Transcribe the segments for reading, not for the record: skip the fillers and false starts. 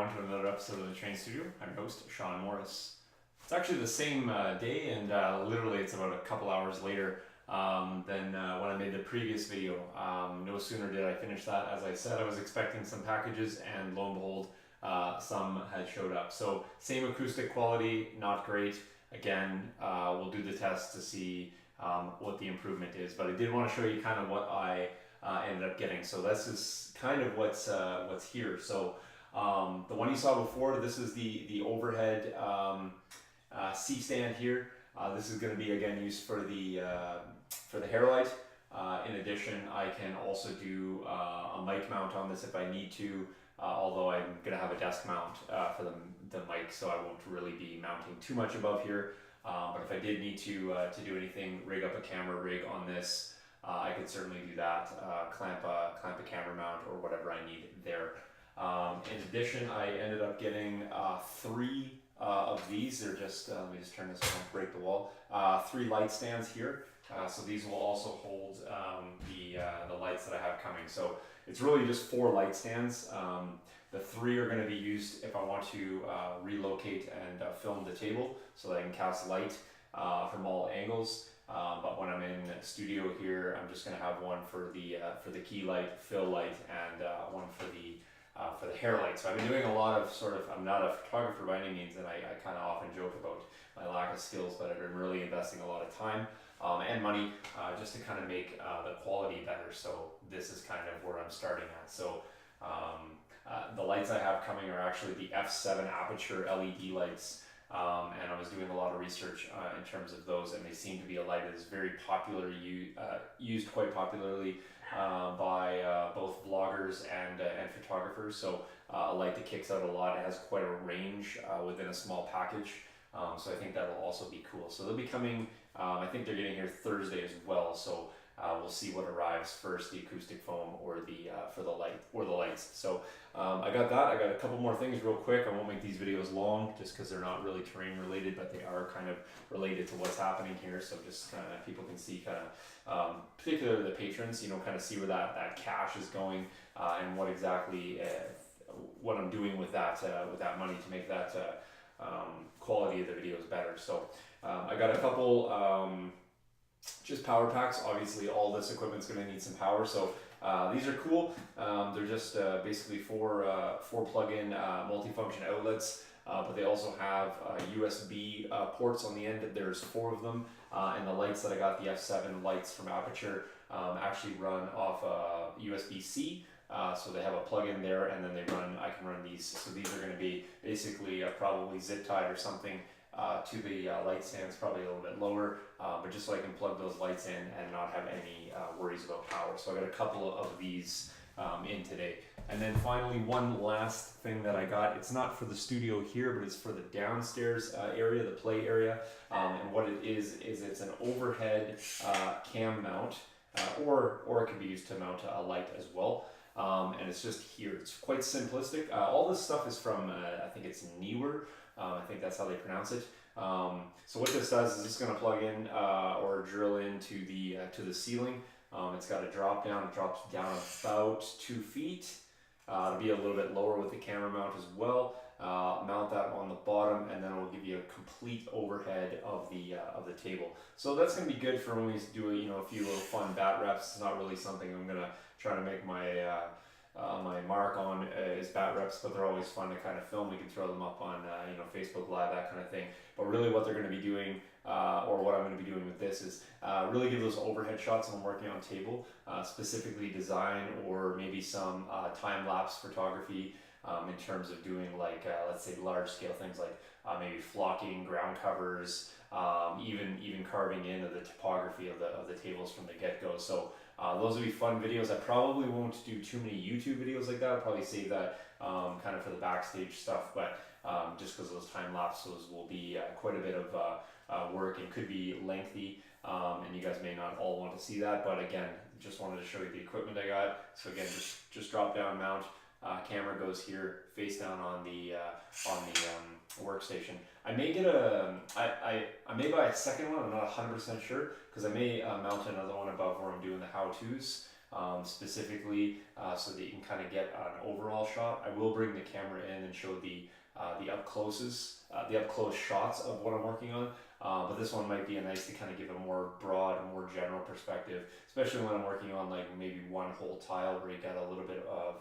everyone to another episode of the Train Studio. I'm your host, Sean Morris. It's actually the same day, and literally it's about a couple hours later than when I made the previous video. No sooner did I finish that, as I said, I was expecting some packages, and lo and behold, some had showed up. So same acoustic quality, not great. Again, we'll do the test to see what the improvement is, but I did want to show you kind of what I ended up getting. So this is kind of what's here. So the one you saw before, this is the overhead C stand here. This is going to be again used for the hair light. In addition, I can also do a mic mount on this if I need to, although I'm going to have a desk mount for the mic, so I won't really be mounting too much above here. But if I did need to do anything, rig up a camera rig on this, I could certainly do that, clamp a camera mount or whatever I need there. In addition, I ended up getting 3 of these. They're just, let me just turn this on, break the wall. 3 light stands here. So these will also hold the lights that I have coming. So it's really just 4 light stands. The 3 are going to be used if I want to relocate and film the table so that I can cast light from all angles. But when I'm in the studio here, I'm just going to have one for the key light, fill light, and one for the hair light. So I've been doing a lot of I'm not a photographer by any means, and I kind of often joke about my lack of skills, but I've been really investing a lot of time and money just to kind of make the quality better. So this is kind of where I'm starting at. So the lights I have coming are actually the f7 aperture LED lights. And I was doing a lot of research in terms of those, and they seem to be a light that is very popular, used quite popularly by both vloggers and photographers. So a light that kicks out a lot. It has quite a range within a small package. So I think that will also be cool. So they'll be coming, I think they're getting here Thursday as well. So we'll see what arrives first, the acoustic foam or the lights. So I got that. I got a couple more things real quick. I won't make these videos long just because they're not really terrain related, but they are kind of related to what's happening here. So just kind of people can see kind of, particularly the patrons, kind of see where that cash is going and what exactly what I'm doing with that money to make that quality of the videos better. So I got a couple just power packs. Obviously all this equipment's going to need some power, so these are cool. They're just basically 4 plug-in multifunction outlets, but they also have USB ports on the end. There's 4 of them, and the lights that I got, the f7 lights from Aperture, actually run off USB-C. So they have a plug-in there, and then I can run these. So these are going to be basically probably zip tied or something to the light stands, probably a little bit lower, but just so I can plug those lights in and not have any worries about power. So I got a couple of these in today. And then finally, one last thing that I got, it's not for the studio here, but it's for the downstairs area, the play area. And what it is it's an overhead cam mount, or it can be used to mount a light as well. And it's just here. It's quite simplistic. All this stuff is from, I think it's Newer. I think that's how they pronounce it. So what this does is it's going to plug in or drill into to the ceiling. It's got a drop down. It drops down about 2 feet. It'll be a little bit lower with the camera mount as well. Mount that on the bottom, and then it will give you a complete overhead of the table. So that's going to be good for when we do a few little fun bat reps. It's not really something I'm going to try to make my my mark on is bat reps, but they're always fun to kind of film. We can throw them up on Facebook Live, that kind of thing. But really what they're going to be doing, or what I'm going to be doing with this, is really give those overhead shots when I'm working on table, specifically design or maybe some time-lapse photography in terms of doing like, let's say large scale things like maybe flocking, ground covers, even carving into the topography of the tables from the get-go. So those will be fun videos. I probably won't do too many YouTube videos like that. I'll probably save that kind of for the backstage stuff, but just because those time lapses will be quite a bit of work and could be lengthy, and you guys may not all want to see that, but again, just wanted to show you the equipment I got. So again, just drop down mount. Camera goes here, face down on the workstation. I may get I may buy a second one. I'm not 100% sure, because I may mount another one above where I'm doing the how-tos. specifically so that you can kind of get an overall shot. I will bring the camera in and show the up close shots of what I'm working on. But this one might be nice to kind of give a more broad, more general perspective, especially when I'm working on like maybe one whole tile where you got a little bit of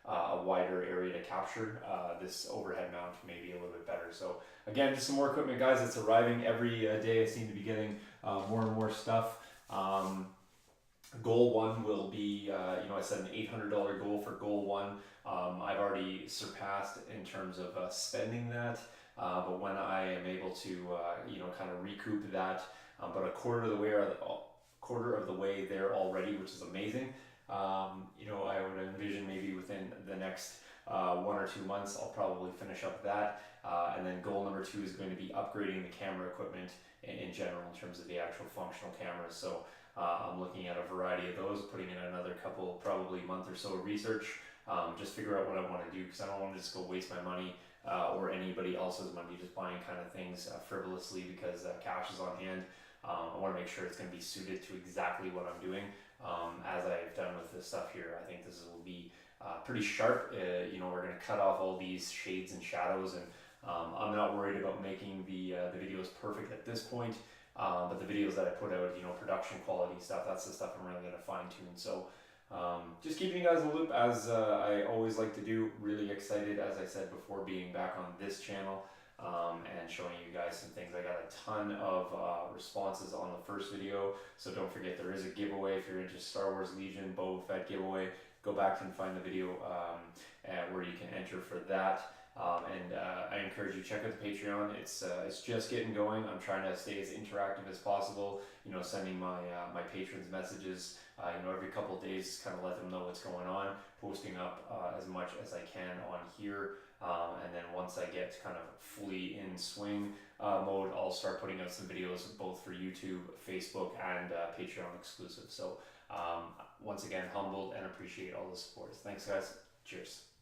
a wider area to capture. This overhead mount may be a little bit better. So again, just some more equipment, guys. It's arriving every day. I seem to be getting more and more stuff. Goal one will be, I set an $800 goal for goal one. I've already surpassed in terms of spending that, but when I am able to, kind of recoup that, but a quarter of the way there already, which is amazing. I would envision maybe within the next 1 or 2 months, I'll probably finish up that. And then goal number 2 is going to be upgrading the camera equipment in general in terms of the actual functional cameras. So I'm looking at a variety of those, putting in another couple, probably month or so of research, just figure out what I want to do, because I don't want to just go waste my money or anybody else's money just buying kind of things frivolously because cash is on hand. I want to make sure it's going to be suited to exactly what I'm doing. As I've done with this stuff here, I think this will be pretty sharp. We're going to cut off all these shades and shadows, and I'm not worried about making the videos perfect at this point. But the videos that I put out, production quality stuff, that's the stuff I'm really going to fine tune. So just keeping you guys in the loop as I always like to do. Really excited, as I said before, being back on this channel and showing you guys some things. I got a ton of responses on the first video, so don't forget there is a giveaway if you're into Star Wars Legion Boba Fett giveaway. Go back and find the video where you can enter for that. I encourage you to check out the Patreon. It's just getting going. I'm trying to stay as interactive as possible. Sending my patrons messages. Every couple of days, kind of let them know what's going on. Posting up as much as I can on here, and then once I get kind of fully in swing mode, I'll start putting out some videos both for YouTube, Facebook, and Patreon exclusive. So once again, humbled and appreciate all the support. Thanks, guys. Cheers.